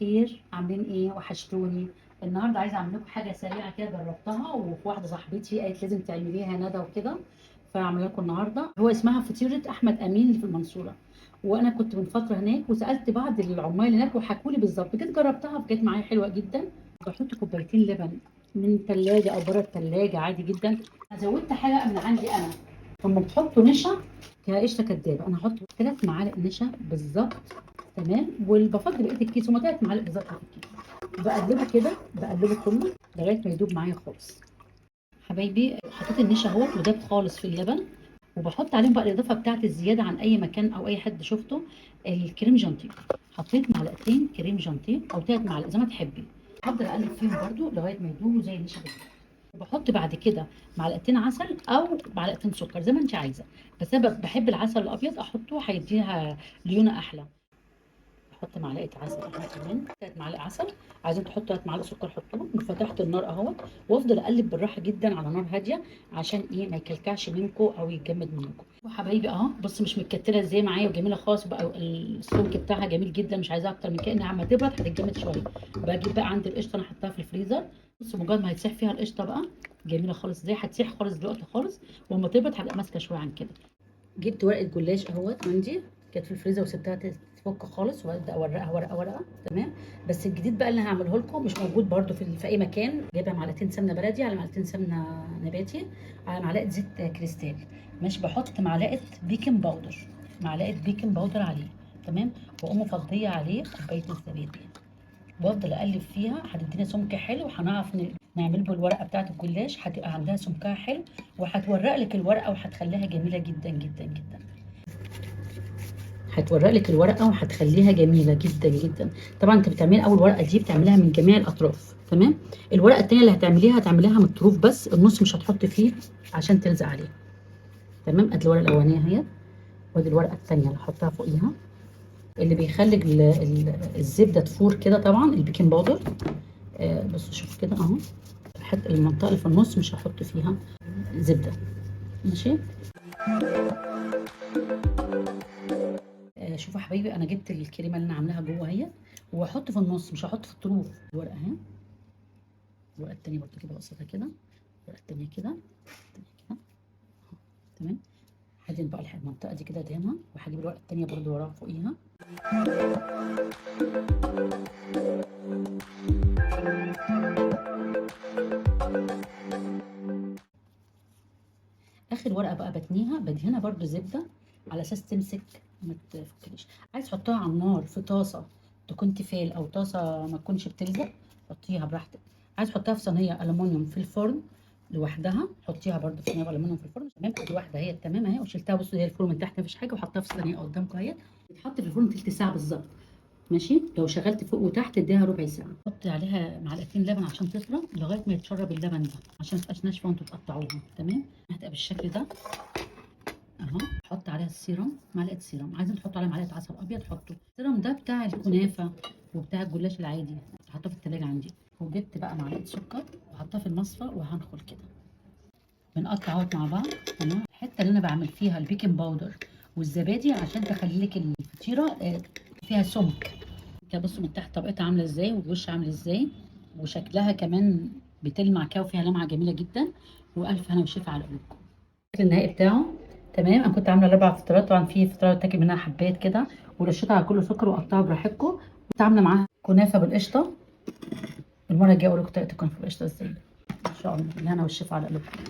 الخير، عاملين ايه؟ وحشتوني. النهارده عايزه اعمل لكم حاجه سريعه كده، جربتها وفي واحده صاحبتي قالت لازم تعمليها ندى وكده، فاعمل لكم النهارده. هو اسمها فطيره احمد امين اللي في المنصوره، وانا كنت من فتره هناك وسالت بعض العمال هناك وحكوا لي بالظبط. جيت جربتها فجت معايا حلوه جدا. بحط كوبايتين لبن من الثلاجه او بره الثلاجه عادي جدا. زودت حاجه من عندي انا، لما بتحطوا نشا كقشطه كدابه انا هحط 3 معالق نشا بالظبط. تمام، والبفضل بقيه الكيس هما 3 معالق بالظبط في الكيس. بقلبه كده، بقلبه كله لغايه ما يدوب معايا خالص. حبايبي حطيت النشا اهوت وداب خالص في اللبن، وبحط عليهم بقى الاضافه بتاعت الزياده عن اي مكان او اي حد شفته، الكريم جانتيه. حطيت معلقتين كريم جانتيه او 3 معالق زي ما تحبي. هفضل اقلب فيهم برده لغايه ما يدوبوا زي النشا بالظبط. وبحط بعد كده معلقتين عسل او معلقتين سكر زي ما انت عايزه، بس انا بحب العسل الابيض احطه، هيديها ليونه احلى. احط معلقه عسل احنا كمان 3 معالق عسل. عايزين تحطوا 3 معالق سكر حطوهم. وفتحت النار اهوت، وافضل اقلب بالراحه جدا على نار هاديه عشان ايه ما يكلكعش منكم او يتجمد منكم. وحبايبي اهو بص مش متكتله ازاي معايا وجميله خالص بقى، السمك بتاعها جميل جدا، مش عايزاها اكتر من كده، انها عم تبرد هتتجمد شويه. بجيب بقى عندي القشطه انا حطاها في الفريزر. بص مجرد ما هيتسيح فيها القشطه بقى جميله خالص ازاي، هتسيح خالص دلوقتي خالص، واما تبرد هتبقى ماسكه شويه عن كده. جبت ورقه جلاش اهوت عندي، كانت في الفريزر وسبتها تفك خالص، وابدا اورقها ورقه ورقه. تمام، بس الجديد بقى اللي هعمله لكم مش موجود برده في اي مكان. جايبه معلقتين سمنه بلدي على معلقتين سمنه نباتي على معلقه زيت كريستال. ماشي، بحط معلقه بيكنج باودر، معلقه بيكنج باودر عليه. تمام، واقوم مفضيه عليه كوبايه الزبادي، وافضل اقلب فيها هتدينا سمك حلو، وهنعرف نعمل له الورقه بتاعت الجلاش، هتبقى عندها سمكها حلو، وهتورق لك الورقه وهتخليها جميله جدا جدا جدا. هتورق لك الورقه وهتخليها جميله جدا جدا. طبعا انت بتعملي اول ورقه دي بتعمليها من جميع الاطراف. تمام، الورقه الثانيه اللي هتعمليها من الطروف بس، النص مش هتحطي فيه عشان تلزق عليه. تمام، ادي الورقه الاولانيه اهي، وادي الورقه الثانيه اللي هحطها فوقيها. اللي بيخلي الزبده تفور كده طبعا البيكنج باودر. بصوا شوف كده اهو، حتى المنطقه اللي في النص مش هحط فيها زبده. ماشي، شوفوا يا حبايبي انا جبت الكريمه اللي انا عاملاها جوه اهي، وهحط في النص مش هحط في الطروف. الورقه اهي، الورقه التانيه برضه كده بقصدها كده، الورقه التانيه كده، التانيه كده. تمام، هدهن بقى المنطقه دي كده ادهنها، وهجيب الورقه التانيه برضه وراها فوقيها. اخر ورقه بقى بتنيها بدهنها برضو زبده على اساس تمسك ما تفكليش. عايز تحطها على النار في طاسه تكون تيفال او طاسه ما تكونش بتلزق، حطيها براحتك. عايز تحطها في صينيه الومنيوم في الفرن لوحدها، حطيها برضو في صينيه الومنيوم في الفرن. تمام، ادي واحده هي تمام اهي، وشلتها بصوا هي الفرن من تحت مفيش حاجه، وحطها في الصينيه قدامكم اهي. بتتحط في الفرن تلت ساعه بالظبط. ماشي، لو شغلت فوق وتحت اديها ربع ساعه. حطي عليها معلقتين لبن عشان تطرى لغايه ما يتشرب اللبن ده عشان ما تبقاش ناشفه وانتوا تقطعوها. تمام، هتبقى بالشكل ده اهو. حط عليها السيرم، معلقه سيرم. عايزين تحطوا عليها معلقه عسل ابيض حطوا. السيرم ده بتاع الكنافه وبتاع الجلاش العادي، حطاه في التلاجة عندي. وجبت بقى معلقه سكر وحطها في المصفى وهنخل كده. بنقطع اهوت مع بعض. تمام، الحته اللي انا بعمل فيها البيكنج باودر والزبادي عشان تخلي لك الفطيره فيها سمك. كده بصوا من تحت طبقتها عامله ازاي، والوش عامل ازاي، وشكلها كمان بتلمع كده وفيها لمعه جميله جدا. والف هنا وشفا على قلوبكم. الشكل النهائي بتاعه تمام. انا كنت عامله 4 فطيرات، طبعا في فطيره تاكل منها حبات كده، ورشيتها على كل سكر وقطعها براحتكم. كنت عامله معاها كنافه بالقشطه. المره الجايه اقول لكم طريقه الكنافه بالقشطه ازاي ان شاء الله. بالهنا والشفا على قلوبكم.